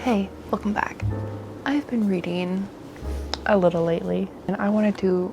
Hey, welcome back. I've been reading a little lately, and I wanted to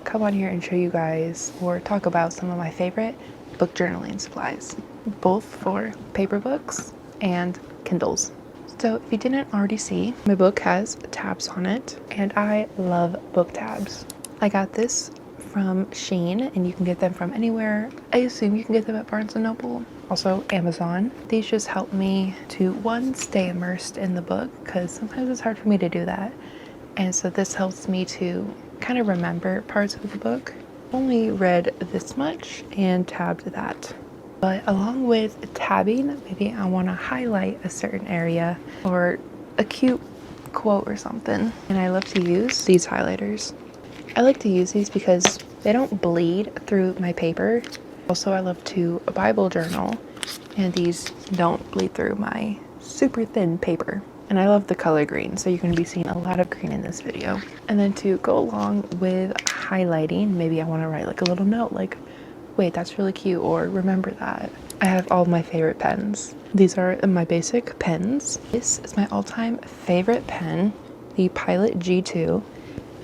come on here and show you guys or talk about some of my favorite book journaling supplies, both for paper books and Kindles. So if you didn't already see, my book has tabs on it, and I love book tabs. I got this from Shein, and you can get them from anywhere. I assume you can get them at Barnes & Noble, also Amazon. These just help me to, one, stay immersed in the book, because sometimes it's hard for me to do that. And so this helps me to kind of remember parts of the book. Only read this much and tabbed that. But along with tabbing, maybe I want to highlight a certain area or a cute quote or something. And I love to use these highlighters. I like to use these because they don't bleed through my paper. Also, I love to Bible journal, and these don't bleed through my super thin paper. And I love the color green, so you're going to be seeing a lot of green in this video. And then to go along with highlighting, maybe I want to write like a little note like, wait, that's really cute, or remember that. I have all my favorite pens. These are my basic pens. This is my all-time favorite pen, the Pilot G2.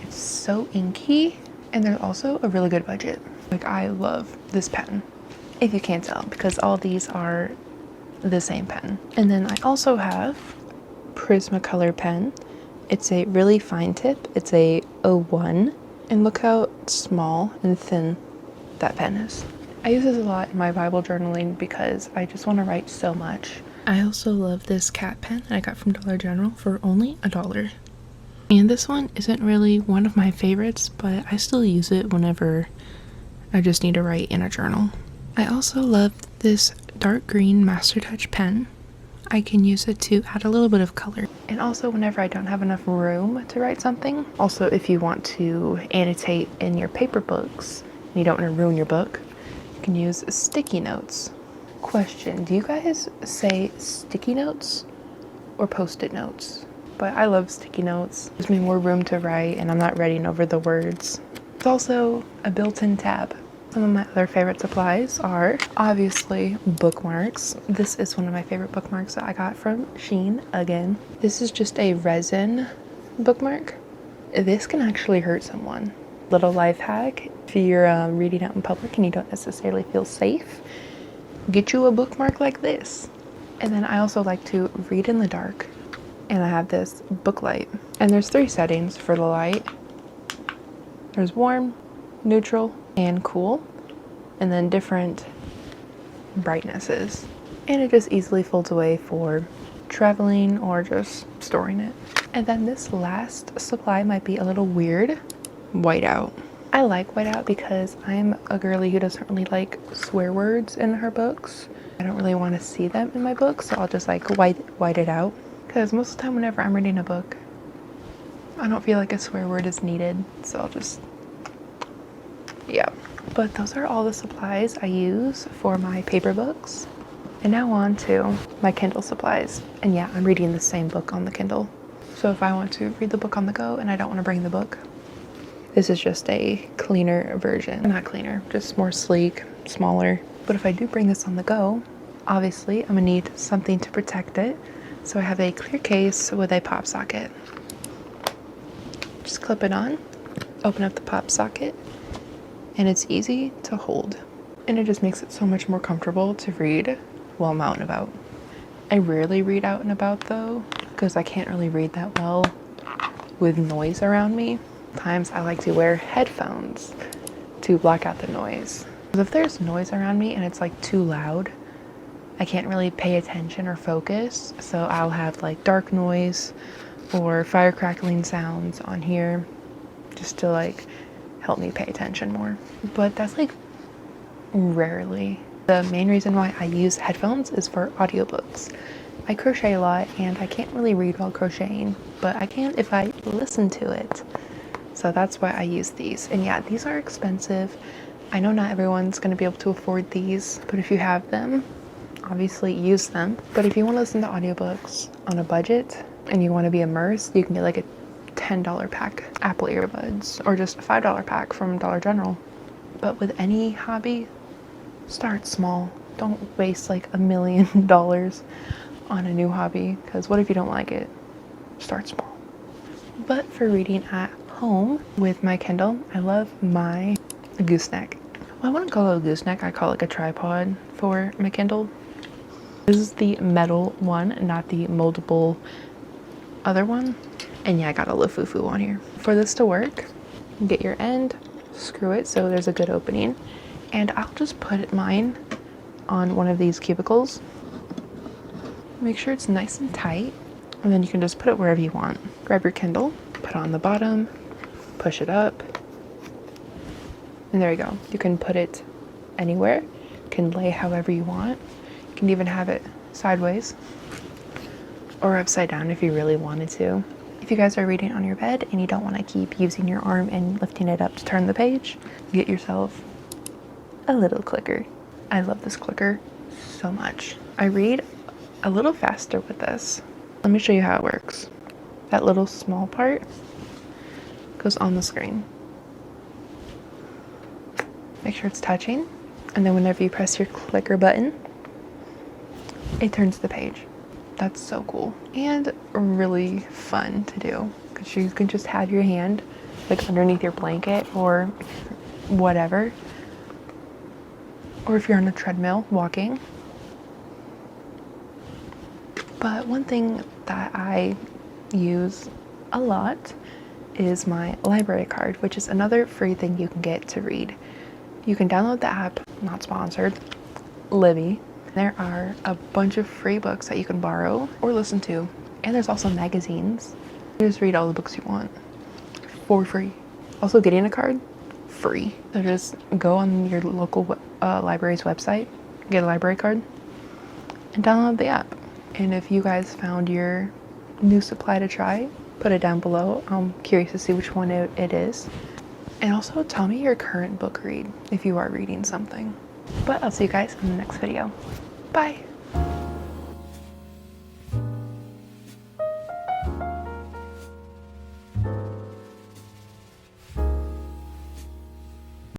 It's so inky, and there's also a really good budget. Like, I love this pen, if you can't tell, because all these are the same pen. And then I also have Prismacolor pen. It's a really fine tip. It's a 01, and look how small and thin that pen is. I use this a lot in my Bible journaling because I just want to write so much. I also love this cat pen that I got from Dollar General for only $1. And this one isn't really one of my favorites, but I still use it whenever I just need to write in a journal. I also love this dark green Master Touch pen. I can use it to add a little bit of color. And also whenever I don't have enough room to write something. Also, if you want to annotate in your paper books and you don't want to ruin your book, you can use sticky notes. Question, do you guys say sticky notes or post-it notes? But I love sticky notes. Gives me more room to write and I'm not writing over the words. It's also a built-in tab. Some of my other favorite supplies are obviously bookmarks. This is one of my favorite bookmarks that I got from Shein again. This is just a resin bookmark. This can actually hurt someone. Little life hack, if you're reading out in public and you don't necessarily feel safe, get you a bookmark like this. And then I also like to read in the dark. And I have this book light. And there's 3 settings for the light. There's warm, neutral, and cool. And then different brightnesses. And it just easily folds away for traveling or just storing it. And then this last supply might be a little weird. Whiteout. I like whiteout because I'm a girly who doesn't really like swear words in her books. I don't really want to see them in my books, so I'll just like white it out. Because most of the time whenever I'm reading a book, I don't feel like a swear word is needed, so I'll just, yeah. But those are all the supplies I use for my paper books. And now on to my Kindle supplies. And yeah, I'm reading the same book on the Kindle. So if I want to read the book on the go and I don't want to bring the book, this is just a cleaner version. Not cleaner, just more sleek, smaller. But if I do bring this on the go, obviously I'm gonna need something to protect it. So I have a clear case with a pop socket. Just clip it on, open up the pop socket, and it's easy to hold. And it just makes it so much more comfortable to read while I'm out and about. I rarely read out and about though, because I can't really read that well with noise around me. Sometimes I like to wear headphones to block out the noise. Because if there's noise around me and it's like too loud, I can't really pay attention or focus, so I'll have like dark noise or fire crackling sounds on here just to like help me pay attention more. But that's like rarely. The main reason why I use headphones is for audiobooks. I crochet a lot and I can't really read while crocheting, but I can if I listen to it. So that's why I use these. And yeah, these are expensive. I know not everyone's going to be able to afford these, but if you have them, obviously use them. But if you want to listen to audiobooks on a budget and you want to be immersed, you can get like a $10 pack Apple earbuds or just a $5 pack from Dollar General. But with any hobby, start small. Don't waste like $1 million on a new hobby, because what if you don't like it? Start small. But for reading at home with my Kindle, I love my gooseneck. Well, I wouldn't call it a gooseneck, I call it like a tripod for my Kindle. This is the metal one, not the moldable other one. And yeah, I got a Lufufu on here. For this to work, get your end, screw it so there's a good opening. And I'll just put mine on one of these cubicles. Make sure it's nice and tight, and then you can just put it wherever you want. Grab your Kindle, put it on the bottom, push it up, and there you go. You can put it anywhere. You can lay however you want. You can even have it sideways or upside down if you really wanted to. If you guys are reading on your bed and you don't want to keep using your arm and lifting it up to turn the page, get yourself a little clicker. I love this clicker so much. I read a little faster with this. Let me show you how it works. That little small part goes on the screen. Make sure it's touching, and then whenever you press your clicker button, it turns the page. That's so cool and really fun to do, because you can just have your hand like underneath your blanket or whatever, or if you're on a treadmill walking. But one thing that I use a lot is my library card, which is another free thing you can get to read. You can download the app, not sponsored, Libby. There are a bunch of free books that you can borrow or listen to, and there's also magazines. You just read all the books you want for free. Also, getting a card, free. So just go on your local library's website, get a library card, and download the app. And if you guys found your new supply to try, put it down below. I'm curious to see which one it is. And also tell me your current book read if you are reading something. But I'll see you guys in the next video. Bye.